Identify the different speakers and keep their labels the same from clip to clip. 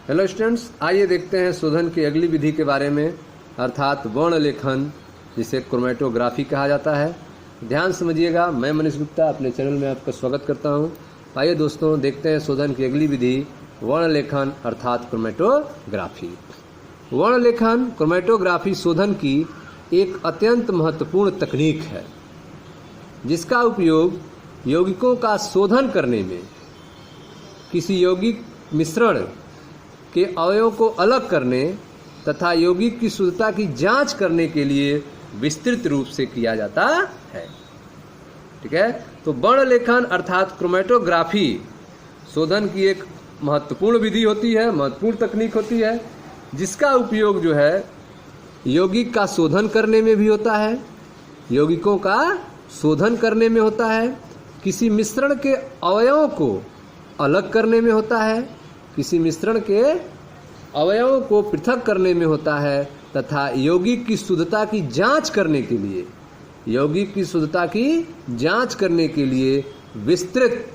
Speaker 1: Hello students, आइए देखते हैं शोधन की अगली विधि के बारे में, अर्थात वर्ण लेखन, जिसे क्रोमेटोग्राफी कहा जाता है। ध्यान समझिएगा, मैं मनीष गुप्ता अपने चैनल में आपका स्वागत करता हूं। आइए दोस्तों, देखते हैं शोधन की अगली विधि, वर्ण लेखन अर्थात क्रोमेटोग्राफी। वर्ण लेखन क्रोमेटोग्राफी शोधन की एक अत्यंत महत्वपूर्ण तकनीक है, जिसका उपयोग यौगिकों का शोधन करने में, किसी यौगिक मिश्रण के अवयवों को अलग करने तथा यौगिक की शुद्धता की जांच करने के लिए विस्तृत रूप से किया जाता है। ठीक है, तो वर्ण लेखन अर्थात क्रोमेटोग्राफी शोधन की एक महत्वपूर्ण विधि होती है, महत्वपूर्ण तकनीक होती है, जिसका उपयोग जो है यौगिक का शोधन करने में भी होता है, यौगिकों का शोधन करने में होता है, किसी मिश्रण के अवयवों को अलग करने में होता है, किसी मिश्रण के अवयवों को पृथक करने में होता है, तथा यौगिक की शुद्धता की जांच करने के लिए, यौगिक की शुद्धता की जांच करने के लिए विस्तृत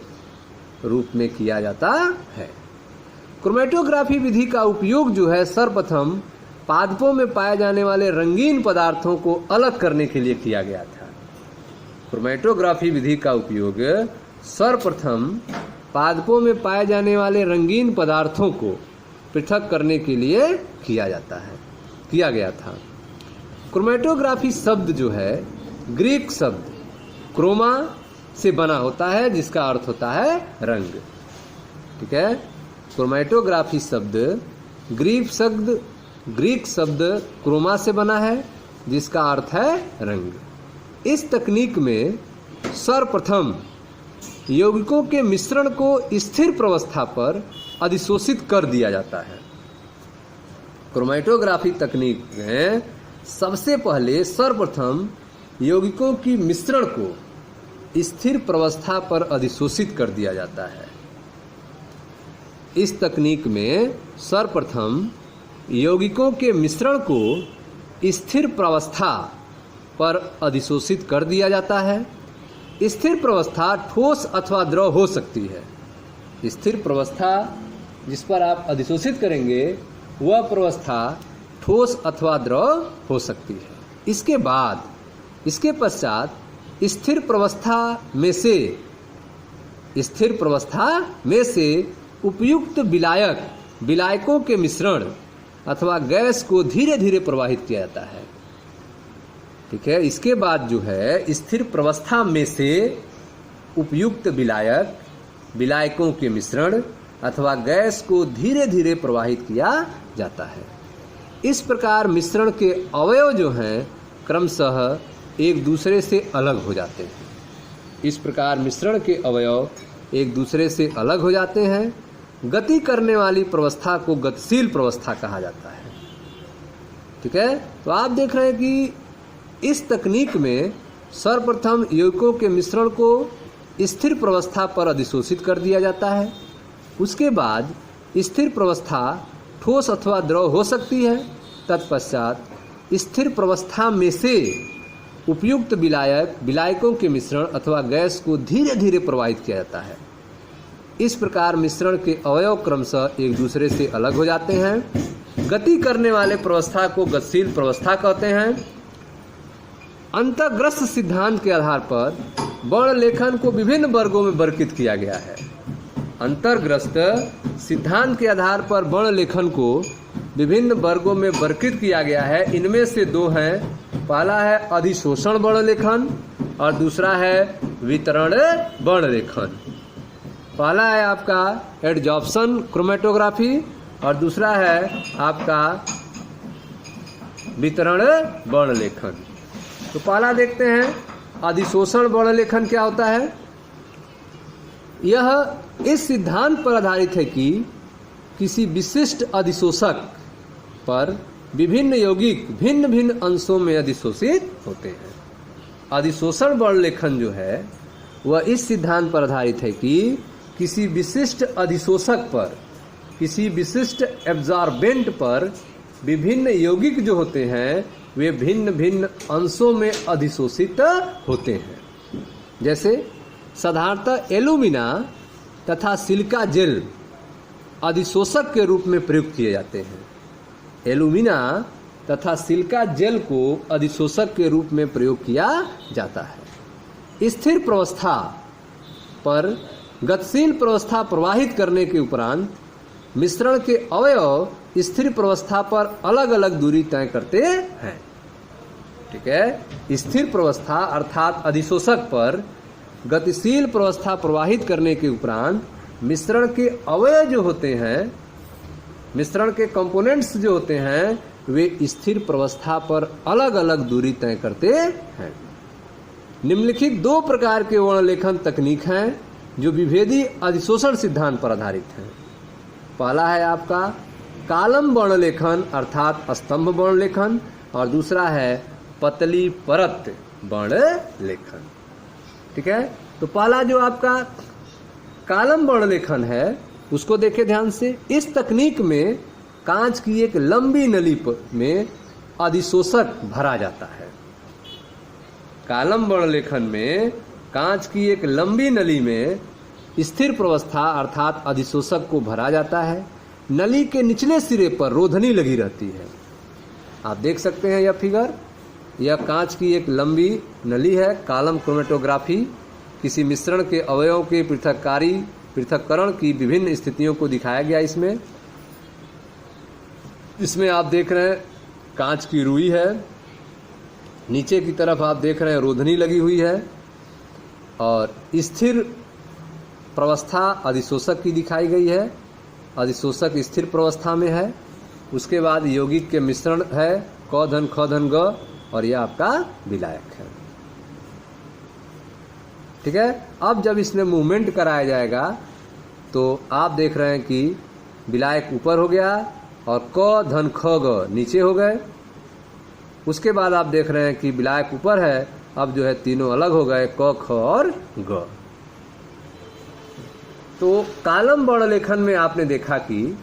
Speaker 1: रूप में किया जाता है। क्रोमेटोग्राफी विधि का उपयोग जो है सर्वप्रथम पादपों में पाए जाने वाले रंगीन पदार्थों को अलग करने के लिए किया गया था। क्रोमेटोग्राफी विधि का उपयोग सर्वप्रथम पादपों में पाए जाने वाले रंगीन पदार्थों को पृथक करने के लिए किया गया था। क्रोमेटोग्राफी शब्द जो है ग्रीक शब्द क्रोमा से बना होता है, जिसका अर्थ होता है रंग। ठीक है, क्रोमेटोग्राफी शब्द ग्रीक शब्द क्रोमा से बना है, जिसका अर्थ है रंग। इस तकनीक में सर्वप्रथम यौगिकों के मिश्रण को स्थिर प्रवस्था पर अधिशोषित कर दिया जाता है। क्रोमेटोग्राफी तकनीक में सबसे पहले सर्वप्रथम यौगिकों की मिश्रण को स्थिर प्रवस्था पर अधिशोषित कर दिया जाता है। इस तकनीक में सर्वप्रथम यौगिकों के मिश्रण को स्थिर प्रवस्था पर अधिशोषित कर दिया जाता है। स्थिर प्रवस्था ठोस अथवा द्रव हो सकती है। स्थिर प्रवस्था जिस पर आप अधिशोषित करेंगे वह प्रवस्था ठोस अथवा द्रव हो सकती है। इसके पश्चात स्थिर प्रवस्था में से उपयुक्त विलायकों के मिश्रण अथवा गैस को धीरे धीरे प्रवाहित किया जाता है। ठीक है, इसके बाद जो है स्थिर प्रवस्था में से उपयुक्त विलायकों के मिश्रण अथवा गैस को धीरे धीरे प्रवाहित किया जाता है। इस प्रकार मिश्रण के अवयव जो हैं क्रमशः एक दूसरे से अलग हो जाते हैं। इस प्रकार मिश्रण के अवयव एक दूसरे से अलग हो जाते हैं। गति करने वाली प्रवस्था को गतिशील प्रवस्था कहा जाता है। ठीक है, तो आप देख रहे हैं कि इस तकनीक में सर्वप्रथम यौगिकों के मिश्रण को स्थिर प्रवस्था पर अधिशोषित कर दिया जाता है। उसके बाद स्थिर प्रवस्था ठोस अथवा द्रव हो सकती है। तत्पश्चात स्थिर प्रवस्था में से उपयुक्त विलायकों के मिश्रण अथवा गैस को धीरे धीरे प्रवाहित किया जाता है। इस प्रकार मिश्रण के अवयव क्रमशः एक दूसरे से अलग हो जाते हैं। गति करने वाले प्रवस्था को गतिशील प्रवस्था कहते हैं। अंतर्ग्रस्त सिद्धांत के आधार पर वर्ण लेखन को विभिन्न वर्गों में वर्गीकृत किया गया है। अंतर्ग्रस्त सिद्धांत के आधार पर वर्ण लेखन को विभिन्न वर्गों में वर्गीकृत किया गया है। इनमें से दो हैं, पहला है अधिशोषण वर्ण लेखन और दूसरा है वितरण वर्ण लेखन। पहला है आपका एडजॉर्प्शन क्रोमेटोग्राफी और दूसरा है आपका वितरण वर्ण लेखन। तो पहला देखते हैं, अधिशोषण वर्ण लेखन क्या होता है। यह इस सिद्धांत पर आधारित है कि किसी विशिष्ट अधिशोषक पर विभिन्न यौगिक भिन्न भिन्न अंशों में अधिशोषित होते हैं। अधिशोषण वर्ण लेखन जो है वह इस सिद्धांत पर आधारित है कि किसी विशिष्ट अधिशोषक पर, किसी विशिष्ट एब्जॉर्बेंट पर विभिन्न यौगिक जो होते हैं वे भिन्न भिन्न अंशों में अधिशोषित होते हैं। जैसे साधारणतः एल्यूमिना तथा सिलिका जेल अधिशोषक के रूप में प्रयुक्त किए जाते हैं। एल्यूमिना तथा सिलिका जेल को अधिशोषक के रूप में प्रयोग किया जाता है। स्थिर प्रावस्था पर गतिशील प्रावस्था प्रवाहित करने के उपरांत मिश्रण के अवयव स्थिर प्रावस्था पर अलग अलग दूरी तय करते हैं। ठीक है, स्थिर प्रावस्था अर्थात अधिशोषक पर गतिशील प्रावस्था प्रवाहित करने के उपरांत मिश्रण के अवयव जो होते हैं, मिश्रण के कंपोनेंट्स जो होते हैं, वे स्थिर प्रावस्था पर अलग अलग दूरी तय करते हैं। निम्नलिखित दो प्रकार के वर्णलेखन तकनीक हैं जो विभेदी अधिशोषण सिद्धांत पर आधारित हैं। पहला है आपका कालम वर्णलेखन अर्थात स्तंभ वर्णलेखन, और दूसरा है पतली परत वर्णलेखन। ठीक है, तो पहला जो आपका कालम वर्णलेखन है उसको देखें ध्यान से। इस तकनीक में कांच की एक लंबी नली में अधिशोषक भरा जाता है। कालम वर्णलेखन में कांच की एक लंबी नली में स्थिर प्रावस्था अर्थात अधिशोषक को भरा जाता है। नली के निचले सिरे पर रोधनी लगी रहती है। आप देख सकते हैं यह फिगर, यह कांच की एक लंबी नली है। कालम क्रोमेटोग्राफी किसी मिश्रण के अवयवों के पृथक्करण की विभिन्न स्थितियों को दिखाया गया। इसमें आप देख रहे हैं कांच की रुई है, नीचे की तरफ आप देख रहे हैं रोधनी लगी हुई है, और स्थिर प्रावस्था अधिशोषक की दिखाई गई है। अधिशोषक स्थिर प्रावस्था में है। उसके बाद यौगिक के मिश्रण है क धन ख धन ग, और यह आपका विलायक है। ठीक है, अब जब इसमें मूवमेंट कराया जाएगा तो आप देख रहे हैं कि विलायक ऊपर हो गया और क धन ख ग नीचे हो गए। उसके बाद आप देख रहे हैं कि विलायक ऊपर है, अब जो है तीनों अलग हो गए, क ख और ग। तो कालम वर्णलेखन में आपने देखा कि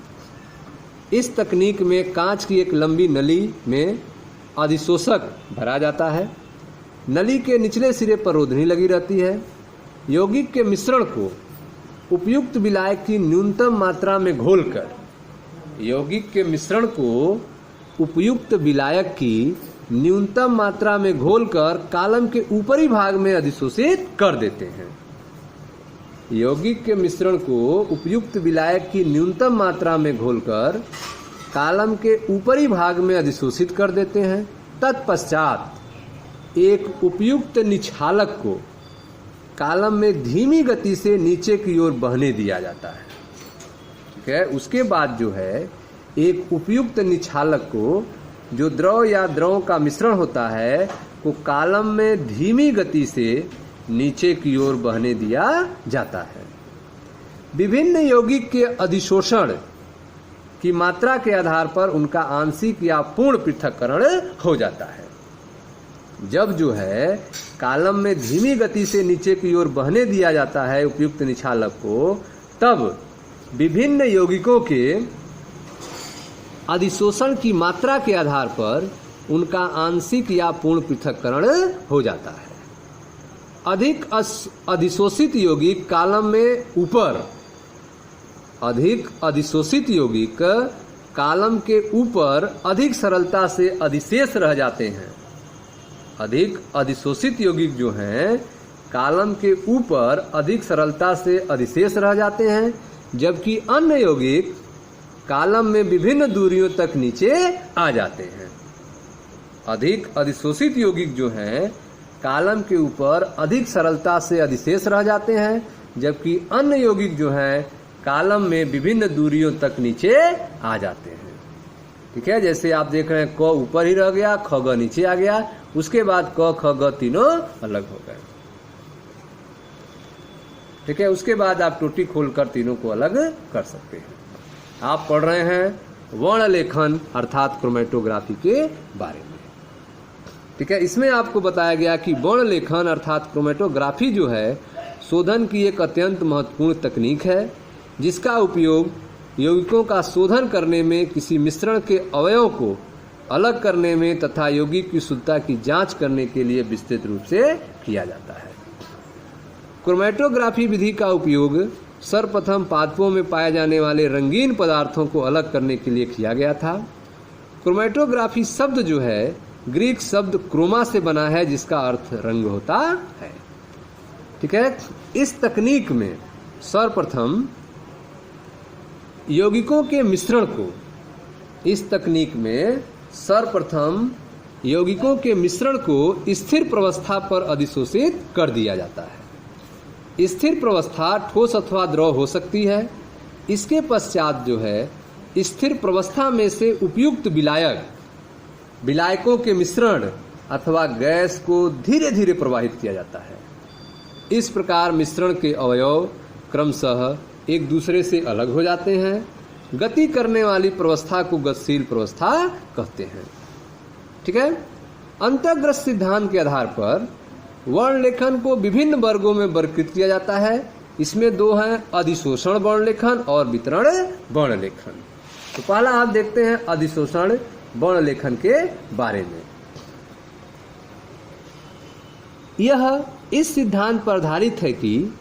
Speaker 1: इस तकनीक में कांच की एक लंबी नली में अधिशोषक भरा जाता है। नली के निचले सिरे पर रोधनी लगी रहती है। यौगिक के मिश्रण को उपयुक्त विलायक की न्यूनतम मात्रा में घोलकर यौगिक के मिश्रण को उपयुक्त विलायक की न्यूनतम मात्रा में घोलकर कालम के ऊपरी भाग में अधिशोषित कर देते हैं। यौगिक के मिश्रण को उपयुक्त विलायक की न्यूनतम मात्रा में घोलकर कालम के ऊपरी भाग में अधिशोषित कर देते हैं। तत्पश्चात एक उपयुक्त निछालक को कालम में धीमी गति से नीचे की ओर बहने दिया जाता है। ठीक है, उसके बाद जो है एक उपयुक्त निछालक को जो द्रव या द्रव का मिश्रण होता है को कालम में धीमी गति से नीचे की ओर बहने दिया जाता है। विभिन्न यौगिक के अधिशोषण की मात्रा के आधार पर उनका आंशिक या पूर्ण पृथक्करण हो जाता है। जब जो है कालम में धीमी गति से नीचे की ओर बहने दिया जाता है उपयुक्त निछालक को, तब विभिन्न यौगिकों के अधिशोषण की मात्रा के आधार पर उनका आंशिक या पूर्ण पृथक्करण हो जाता है। अधिक अधिशोषित यौगिक कालम में ऊपर अधिक अधिशोषित यौगिक कालम के ऊपर अधिक सरलता से अधिशेष रह जाते हैं। अधिक अधिशोषित यौगिक जो हैं कालम के ऊपर अधिक सरलता से अधिशेष रह जाते हैं, जबकि अन्य यौगिक कालम में विभिन्न दूरियों तक नीचे आ जाते हैं। अधिक अधिशोषित यौगिक जो हैं कालम के ऊपर अधिक सरलता से अधिशेष रह जाते हैं, जबकि अन्य यौगिक जो हैं कालम में विभिन्न दूरियों तक नीचे आ जाते हैं। ठीक है, जैसे आप देख रहे हैं क ऊपर ही रह गया, ख ग नीचे आ गया, उसके बाद क ख ग तीनों अलग हो गए। ठीक है, उसके बाद आप टोटी खोलकर तीनों को अलग कर सकते हैं। आप पढ़ रहे हैं वर्णलेखन अर्थात क्रोमेटोग्राफी के बारे में। ठीक है, इसमें आपको बताया गया कि वर्णलेखन अर्थात क्रोमेटोग्राफी जो है शोधन की एक अत्यंत महत्वपूर्ण तकनीक है, जिसका उपयोग यौगिकों का शोधन करने में, किसी मिश्रण के अवयवों को अलग करने में तथा यौगिक की शुद्धता की जांच करने के लिए विस्तृत रूप से किया जाता है। क्रोमेटोग्राफी विधि का उपयोग सर्वप्रथम पादपों में पाए जाने वाले रंगीन पदार्थों को अलग करने के लिए किया गया था। क्रोमेटोग्राफी शब्द जो है ग्रीक शब्द क्रोमा से बना है, जिसका अर्थ रंग होता है। ठीक है, इस तकनीक में सर्वप्रथम यौगिकों के मिश्रण को स्थिर प्रवस्था पर अधिशोषित कर दिया जाता है। स्थिर प्रवस्था ठोस अथवा द्रव हो सकती है। इसके पश्चात जो है स्थिर प्रवस्था में से उपयुक्त विलायकों के मिश्रण अथवा गैस को धीरे धीरे प्रवाहित किया जाता है। इस प्रकार मिश्रण के अवयव क्रमशः एक दूसरे से अलग हो जाते हैं। गति करने वाली प्रवस्था को गतिशील प्रवस्था कहते हैं। ठीक है, अंतःग्रस्त सिद्धांत के आधार पर वर्ण लेखन को विभिन्न वर्गों में वर्गीकृत किया जाता है। इसमें दो हैं, अधिशोषण वर्ण लेखन और वितरण वर्ण लेखन। तो पहला आप देखते हैं अधिशोषण वर्ण लेखन के बारे में। यह इस सिद्धांत पर आधारित है कि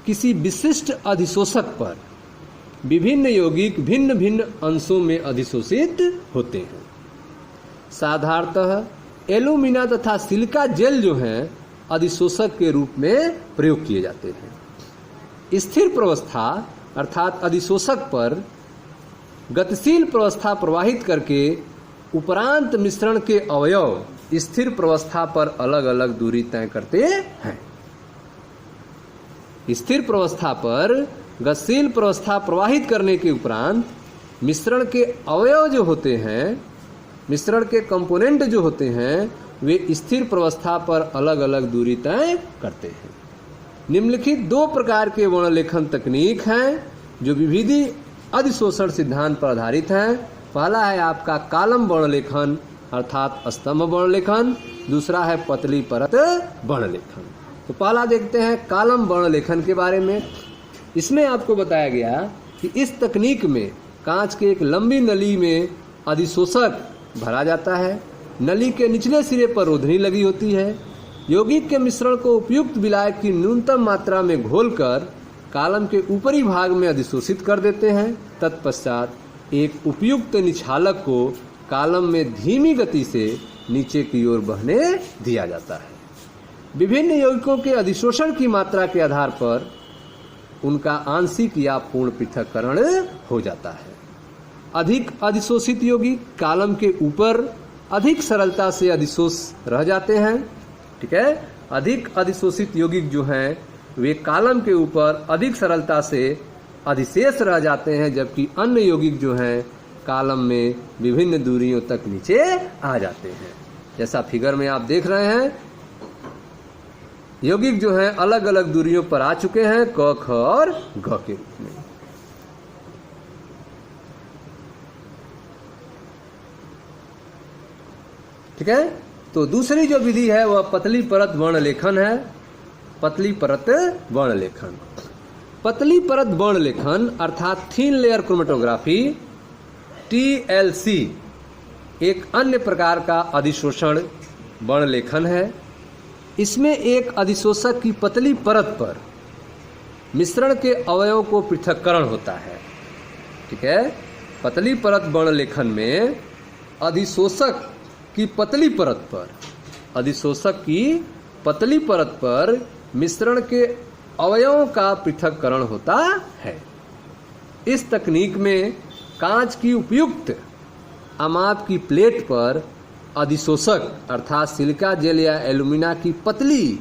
Speaker 1: किसी विशिष्ट अधिशोषक पर विभिन्न यौगिक भिन्न भिन्न अंशों में अधिशोषित होते हैं। साधारणतः एल्यूमिना तथा सिलिका जेल जो हैं अधिशोषक के रूप में प्रयोग किए जाते हैं। स्थिर प्रवस्था अर्थात अधिशोषक पर गतिशील प्रवस्था प्रवाहित करके उपरांत मिश्रण के अवयव स्थिर प्रवस्था पर अलग अलग दूरी तय करते हैं। स्थिर प्रवस्था पर गतिशील प्रवस्था प्रवाहित करने के उपरांत मिश्रण के अवयव जो होते हैं, मिश्रण के कंपोनेंट जो होते हैं, वे स्थिर प्रवस्था पर अलग अलग दूरी तय करते हैं। निम्नलिखित दो प्रकार के वर्णलेखन तकनीक हैं जो विविधि अधिशोषण सिद्धांत पर आधारित हैं। पहला है आपका कालम वर्णलेखन अर्थात स्तंभ वर्णलेखन, दूसरा है पतली परत वर्णलेखन। तो पहला देखते हैं कालम वर्णलेखन के बारे में। इसमें आपको बताया गया कि इस तकनीक में कांच के एक लंबी नली में अधिशोषक भरा जाता है। नली के निचले सिरे पर रोधनी लगी होती है। यौगिक के मिश्रण को उपयुक्त विलायक की न्यूनतम मात्रा में घोलकर कालम के ऊपरी भाग में अधिशोषित कर देते हैं। तत्पश्चात एक उपयुक्त निछालक को कालम में धीमी गति से नीचे की ओर बहने दिया जाता है। विभिन्न यौगिकों के अधिशोषण की मात्रा के आधार पर उनका आंशिक या पूर्ण पृथक्करण हो जाता है। अधिक अधिशोषित यौगिक कालम के ऊपर अधिक सरलता से अधिशोष रह जाते हैं। ठीक है, अधिक अधिशोषित यौगिक जो हैं वे कालम के ऊपर अधिक सरलता से अधिशेष रह जाते हैं, जबकि अन्य यौगिक जो हैं कालम में विभिन्न दूरियों तक नीचे आ जाते हैं। जैसा फिगर में आप देख रहे हैं, यौगिक जो हैं अलग अलग दूरियों पर आ चुके हैं, क, ख और ग के रूप में। ठीक है, तो दूसरी जो विधि है वह पतली परत वर्णलेखन है। पतली परत वर्णलेखन, पतली परत वर्णलेखन अर्थात थिन लेयर क्रोमेटोग्राफी TLC एक अन्य प्रकार का अधिशोषण वर्णलेखन है। इसमें एक अधिशोषक की पतली परत पर मिश्रण के अवयवों को पृथक्करण होता है। ठीक है, पतली परत वर्णलेखन में अधिशोषक की पतली परत पर मिश्रण के अवयवों का पृथक्करण होता है। इस तकनीक में कांच की उपयुक्त अमाप की प्लेट पर अधिशोषक अर्थात सिलिका जेल या एल्यूमिना की पतली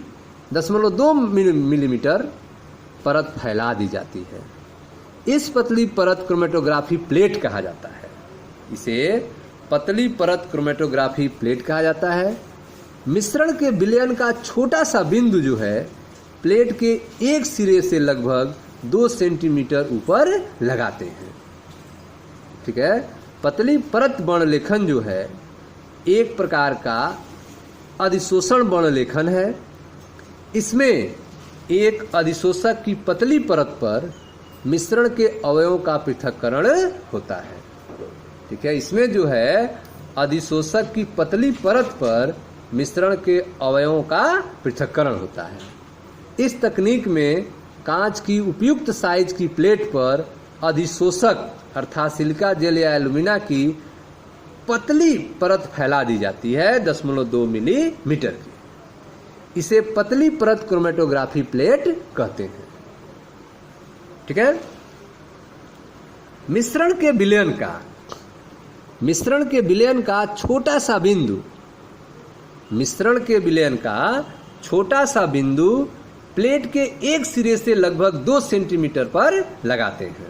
Speaker 1: 0.2 मिलीमीटर परत फैला दी जाती है। इस पतली परत क्रोमेटोग्राफी प्लेट कहा जाता है। इसे पतली परत क्रोमेटोग्राफी प्लेट कहा जाता है। मिश्रण के विलयन का छोटा सा बिंदु जो है प्लेट के एक सिरे से लगभग 2 सेंटीमीटर ऊपर लगाते हैं। ठीक है, पतली परत वर्णलेखन जो है एक प्रकार का अधिशोषण वर्णलेखन है। इसमें एक अधिशोषक की पतली परत पर मिश्रण के अवयवों का पृथक्करण होता है। ठीक है, इसमें जो है अधिशोषक की पतली परत पर मिश्रण के अवयवों का पृथक्करण होता है। इस तकनीक में कांच की उपयुक्त साइज की प्लेट पर अधिशोषक अर्थात सिलिका जेल या एल्यूमिना की पतली परत फैला दी जाती है 0.2 मिलीमीटर की। इसे पतली परत क्रोमेटोग्राफी प्लेट कहते हैं। ठीक है। मिश्रण के विलयन का छोटा सा बिंदु, मिश्रण के विलयन का छोटा सा बिंदु प्लेट के एक सिरे से लगभग 2 सेंटीमीटर पर लगाते हैं।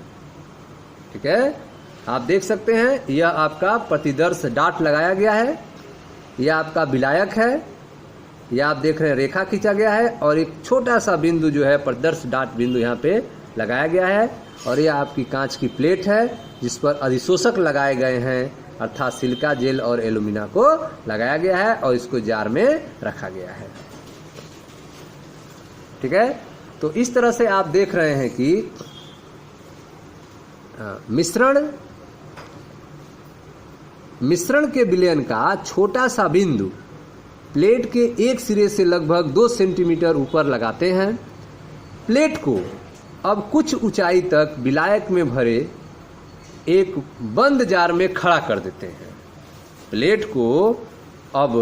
Speaker 1: ठीक है। आप देख सकते हैं यह आपका प्रतिदर्श डाट लगाया गया है, यह आपका विलायक है, यह आप देख रहे हैं रेखा खींचा गया है और एक छोटा सा बिंदु जो है प्रतिदर्श डाट बिंदु यहाँ पे लगाया गया है और यह आपकी कांच की प्लेट है जिस पर अधिशोषक लगाए गए हैं अर्थात सिलिका जेल और एल्यूमिना को लगाया गया है और इसको जार में रखा गया है। ठीक है। तो इस तरह से आप देख रहे हैं कि मिश्रण के विलयन का छोटा सा बिंदु प्लेट के एक सिरे से लगभग 2 सेंटीमीटर ऊपर लगाते हैं। प्लेट को अब कुछ ऊंचाई तक विलायक में भरे एक बंद जार में खड़ा कर देते हैं। प्लेट को अब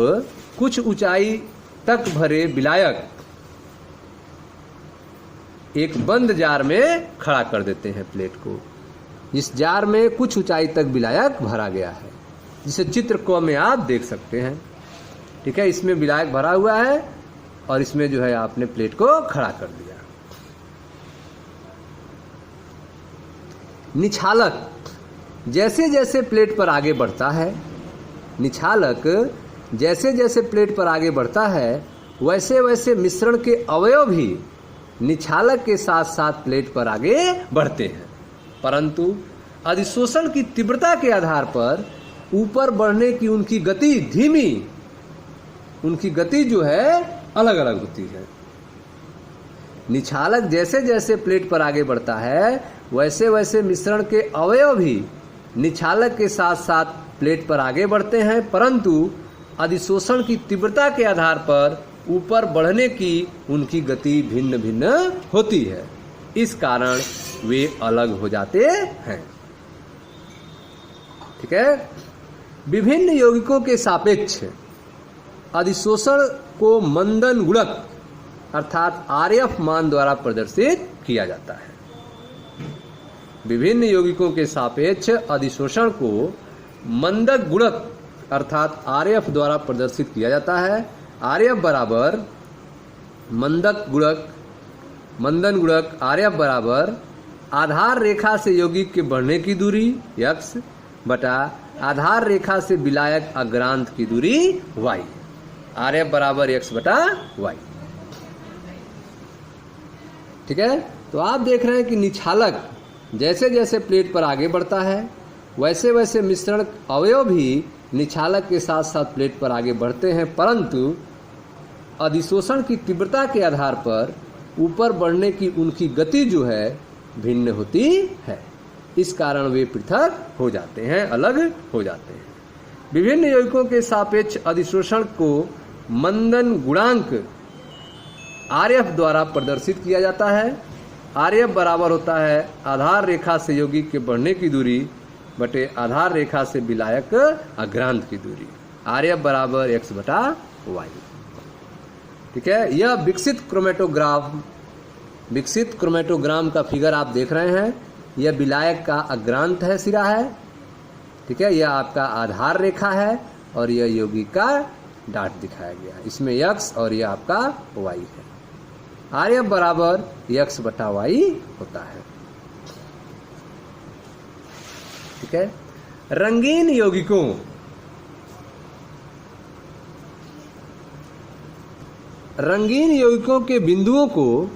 Speaker 1: कुछ ऊंचाई तक भरे विलायक एक बंद जार में खड़ा कर देते हैं। प्लेट को इस जार में कुछ ऊंचाई तक विलायक भरा गया है जिसे चित्र को में आप देख सकते हैं। ठीक है। इसमें विलायक भरा हुआ है और इसमें जो है आपने प्लेट को खड़ा कर दिया। निछालक जैसे जैसे प्लेट पर आगे बढ़ता है, निछालक जैसे जैसे प्लेट पर आगे बढ़ता है वैसे वैसे मिश्रण के अवयव भी निछालक के साथ साथ प्लेट पर आगे बढ़ते हैं, परंतु अधिशोषण की तीव्रता के आधार पर ऊपर बढ़ने की उनकी गति धीमी, उनकी गति जो है अलग अलग होती है। निछालक जैसे जैसे प्लेट पर आगे बढ़ता है वैसे वैसे मिश्रण के अवयव भी निछालक के साथ साथ प्लेट पर आगे बढ़ते हैं, परंतु अधिशोषण की तीव्रता के आधार पर ऊपर बढ़ने की उनकी गति भिन्न भिन्न होती है। इस कारण वे अलग हो जाते हैं। ठीक है। विभिन्न यौगिकों के सापेक्ष अधिशोषण को मंदन गुणक अर्थात आरएफ मान द्वारा प्रदर्शित किया जाता है। विभिन्न यौगिकों के सापेक्ष अधिशोषण को मंदक गुणक अर्थात आरएफ द्वारा प्रदर्शित किया जाता है। आरएफ बराबर मंदन गुणक आरएफ बराबर आधार रेखा से यौगिक के बढ़ने की दूरी x बटा आधार रेखा से विलायक अग्रांत की दूरी y। आरएफ बराबर x बटा y। ठीक है। तो आप देख रहे हैं कि निछालक जैसे जैसे प्लेट पर आगे बढ़ता है वैसे वैसे मिश्रण अवयव भी निछालक के साथ साथ प्लेट पर आगे बढ़ते हैं, परंतु अधिशोषण की तीव्रता के आधार पर ऊपर बढ़ने की उनकी गति जो है भिन्न होती है। इस कारण वे पृथक हो जाते हैं, अलग हो जाते हैं। विभिन्न यौगिकों के सापेक्ष अधिशोषण को मंदन गुणांक आरएफ द्वारा प्रदर्शित किया जाता है। आरएफ बराबर होता है आधार रेखा से यौगिक के बढ़ने की दूरी बटे आधार रेखा से विलायक अग्रांत की दूरी। आरएफ बराबर x बटा y। ठीक है। यह विकसित क्रोमेटोग्राम का फिगर आप देख रहे हैं। यह विलायक का अग्रांत है, सिरा है। ठीक है। यह आपका आधार रेखा है और यह यौगिक का डाट दिखाया गया है। इसमें x और यह आपका y है। आरएफ बराबर x बटा y होता है। ठीक है। रंगीन यौगिकों के बिंदुओं को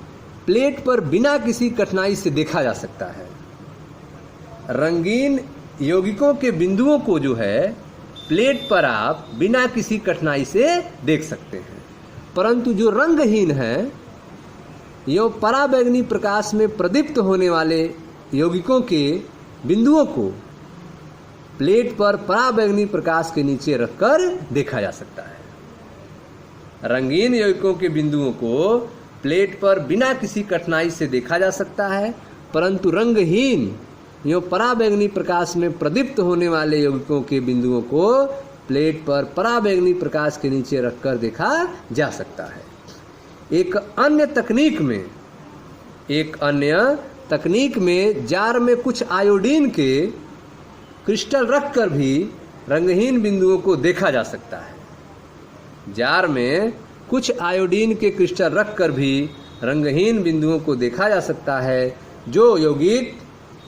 Speaker 1: प्लेट पर बिना किसी कठिनाई से देखा जा सकता है। रंगीन यौगिकों के बिंदुओं को जो है प्लेट पर आप बिना किसी कठिनाई से देख सकते हैं, परंतु जो रंगहीन है यो पराबैंगनी प्रकाश में प्रदीप्त होने वाले यौगिकों के बिंदुओं को प्लेट पर पराबैंगनी प्रकाश के नीचे रखकर देखा जा सकता है। रंगीन यौगिकों के बिंदुओं को प्लेट पर बिना किसी कठिनाई से देखा जा सकता है, परंतु रंगहीन यो पराबैंगनी प्रकाश में प्रदीप्त होने वाले यौगिकों के बिंदुओं को प्लेट पर पराबैंगनी प्रकाश के नीचे रखकर देखा जा सकता है। एक अन्य तकनीक में जार में कुछ आयोडीन के क्रिस्टल रखकर भी रंगहीन बिंदुओं को देखा जा सकता है। जार में कुछ आयोडीन के क्रिस्टल रखकर भी रंगहीन बिंदुओं को देखा जा सकता है। जो यौगिक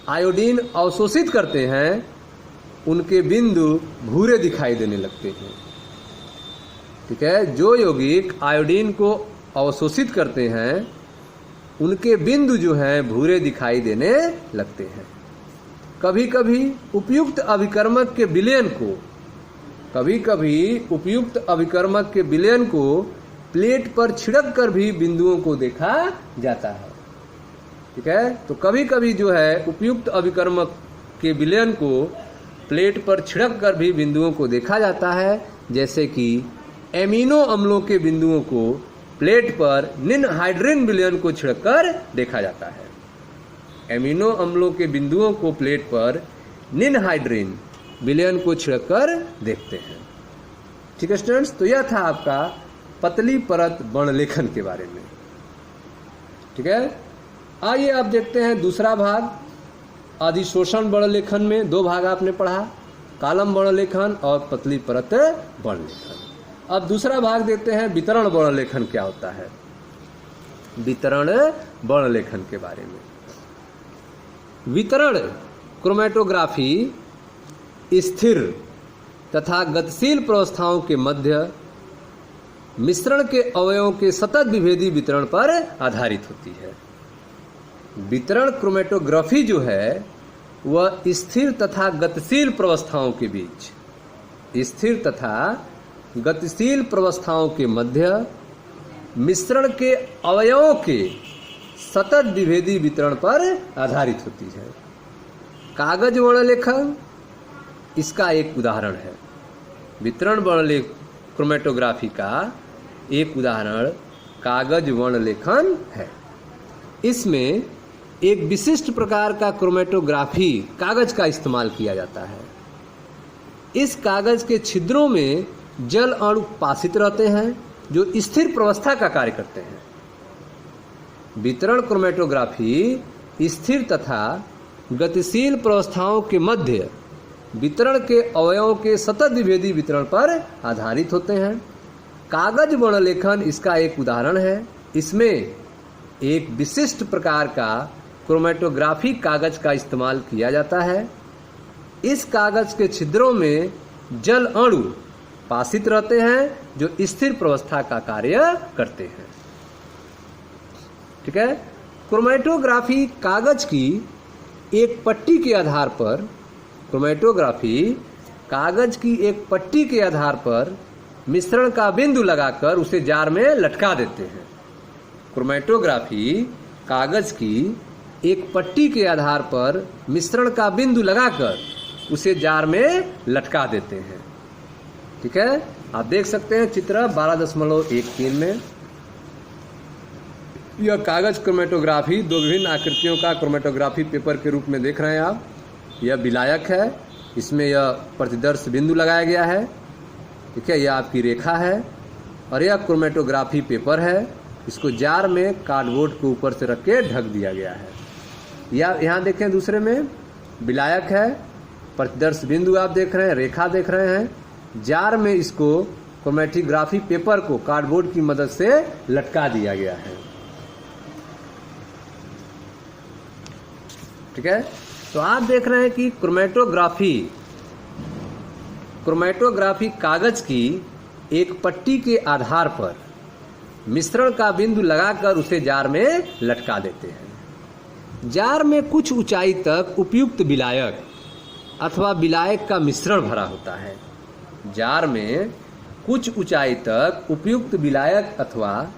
Speaker 1: आयोडीन अवशोषित करते हैं उनके बिंदु भूरे दिखाई देने लगते हैं। ठीक है, जो यौगिक आयोडीन को अवशोषित करते हैं उनके बिंदु जो हैं भूरे दिखाई देने लगते हैं। कभी कभी उपयुक्त अभिकर्मक के विलयन को प्लेट पर छिड़क कर भी बिंदुओं को देखा जाता है। ठीक है, तो कभी कभी जो है उपयुक्त अभिकर्मक के विलयन को प्लेट पर छिड़क कर भी बिंदुओं को देखा जाता है, जैसे कि एमिनो अम्लों के बिंदुओं को प्लेट पर निनहाइड्रिन विलयन को छिड़ककर देखा जाता है। एमिनो अम्लों के बिंदुओं को प्लेट पर निनहाइड्रिन विलयन को छिड़ककर देखते हैं। ठीक है स्टूडेंट्स, तो यह था आपका पतली परत वर्णलेखन के बारे में। ठीक है, आइए आप देखते हैं दूसरा भाग अधिशोषण वर्णलेखन में। दो भाग आपने पढ़ा, कालम वर्णलेखन और पतली परत वर्णलेखन। अब दूसरा भाग देखते हैं वितरण वर्णलेखन क्या होता है। वितरण वर्णलेखन के बारे में। वितरण क्रोमेटोग्राफी स्थिर तथा गतिशील प्रावस्थाओं के मध्य मिश्रण के अवयवों के सतत विभेदी वितरण पर आधारित होती है। वितरण क्रोमेटोग्राफी जो है वह स्थिर तथा गतिशील प्रावस्थाओं के बीच, स्थिर तथा गतिशील प्रावस्थाओं के मध्य मिश्रण के अवयवों के सतत विभेदी वितरण पर आधारित होती है। कागज वर्णलेखन इसका एक उदाहरण है। वितरण वर्णलेखन क्रोमेटोग्राफी का एक उदाहरण कागज वर्णलेखन है। इसमें एक विशिष्ट प्रकार का क्रोमेटोग्राफी कागज का इस्तेमाल किया जाता है। इस कागज के छिद्रों में जल अणु पाशित रहते हैं जो स्थिर प्रावस्था का कार्य करते हैं। वितरण क्रोमेटोग्राफी स्थिर तथा गतिशील प्रावस्थाओं के मध्य वितरण के अवयवों के सतत विभेदी वितरण पर आधारित होते हैं। कागज वर्णलेखन इसका एक उदाहरण है। इसमें एक विशिष्ट प्रकार का क्रोमेटोग्राफी कागज का इस्तेमाल किया जाता है। इस कागज के छिद्रों में जल अणु पाशित रहते हैं जो स्थिर प्रावस्था का कार्य करते हैं। ठीक है, क्रोमेटोग्राफी कागज की एक पट्टी के आधार पर मिश्रण का बिंदु लगाकर उसे जार में लटका देते हैं। क्रोमेटोग्राफी कागज की एक पट्टी के आधार पर मिश्रण का बिंदु लगाकर उसे जार में लटका देते हैं। ठीक है, आप देख सकते हैं चित्र 12.13 में। यह कागज क्रोमेटोग्राफी दो विभिन्न आकृतियों का क्रोमेटोग्राफी पेपर के रूप में देख रहे हैं आप। यह विलायक है, इसमें यह प्रतिदर्श बिंदु लगाया गया है। ठीक है, यह आपकी रेखा है और यह क्रोमेटोग्राफी पेपर है। इसको जार में कार्डबोर्ड के ऊपर से रख के ढक दिया गया है। या यहाँ देखें, दूसरे में विलायक है, प्रतिदर्श बिंदु आप देख रहे हैं, रेखा देख रहे हैं। जार में इसको क्रोमेटोग्राफी पेपर को कार्डबोर्ड की मदद से लटका दिया गया है। ठीक है, तो आप देख रहे हैं कि क्रोमेटोग्राफी कागज की एक पट्टी के आधार पर मिश्रण का बिंदु लगाकर उसे जार में लटका देते हैं। जार में कुछ ऊंचाई तक उपयुक्त विलायक अथवा विलायक का मिश्रण भरा होता है। जार में कुछ ऊंचाई तक उपयुक्त विलायक अथवा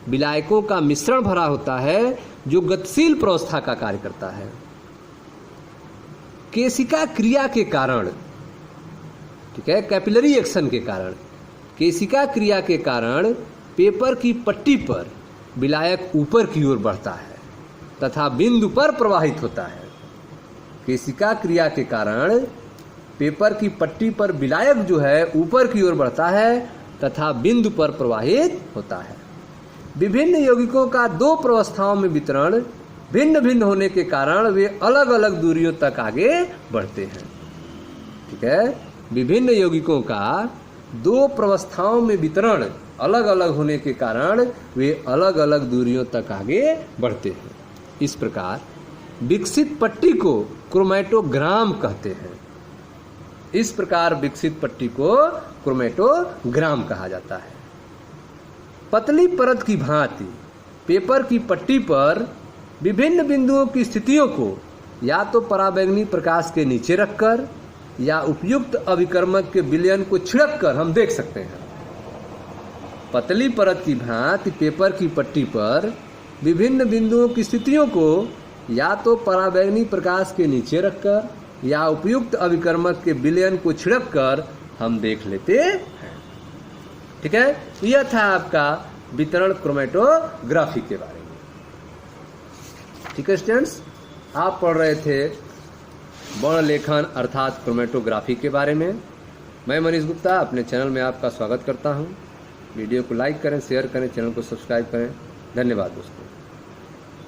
Speaker 1: विलायकों का मिश्रण भरा होता है जो गतिशील प्रावस्था का कार्य करता है। केशिका क्रिया के कारण, ठीक है, कैपिलरी एक्शन के कारण, केशिका क्रिया के कारण पेपर की पट्टी पर विलायक ऊपर की ओर बढ़ता है तथा बिंदु पर प्रवाहित होता है। केशिका क्रिया के कारण पेपर की पट्टी पर विलायक जो है ऊपर की ओर बढ़ता है तथा बिंदु पर प्रवाहित होता है। विभिन्न यौगिकों का दो प्रवस्थाओं में वितरण भिन्न भिन्न होने के कारण वे अलग अलग दूरियों तक आगे बढ़ते हैं। ठीक है, विभिन्न यौगिकों का दो प्रवस्थाओं में वितरण अलग अलग होने के कारण वे अलग अलग दूरियों तक आगे बढ़ते हैं। इस प्रकार विकसित पट्टी को क्रोमैटोग्राम कहते हैं। इस प्रकार विकसित पट्टी को क्रोमैटोग्राम कहा जाता है। पतली परत की भांति पेपर की पट्टी पर विभिन्न बिंदुओं की स्थितियों को या तो पराबैंगनी प्रकाश के नीचे रखकर या उपयुक्त अभिकर्मक के विलयन को छिड़क कर हम देख सकते हैं। पतली परत की भांति पेपर की पट्टी पर विभिन्न बिंदुओं की स्थितियों को या तो पराबैंगनी प्रकाश के नीचे रखकर या उपयुक्त अभिकर्मक के विलयन को छिड़क कर हम देख लेते हैं। ठीक है, यह था आपका वितरण क्रोमैटोग्राफी के बारे में। ठीक है स्टूडेंट्स, आप पढ़ रहे थे वर्ण लेखन अर्थात क्रोमैटोग्राफी के बारे में। मैं मनीष गुप्ता अपने चैनल में आपका स्वागत करता हूं। वीडियो को लाइक करें, शेयर करें, चैनल को सब्सक्राइब करें। धन्यवाद दोस्तों।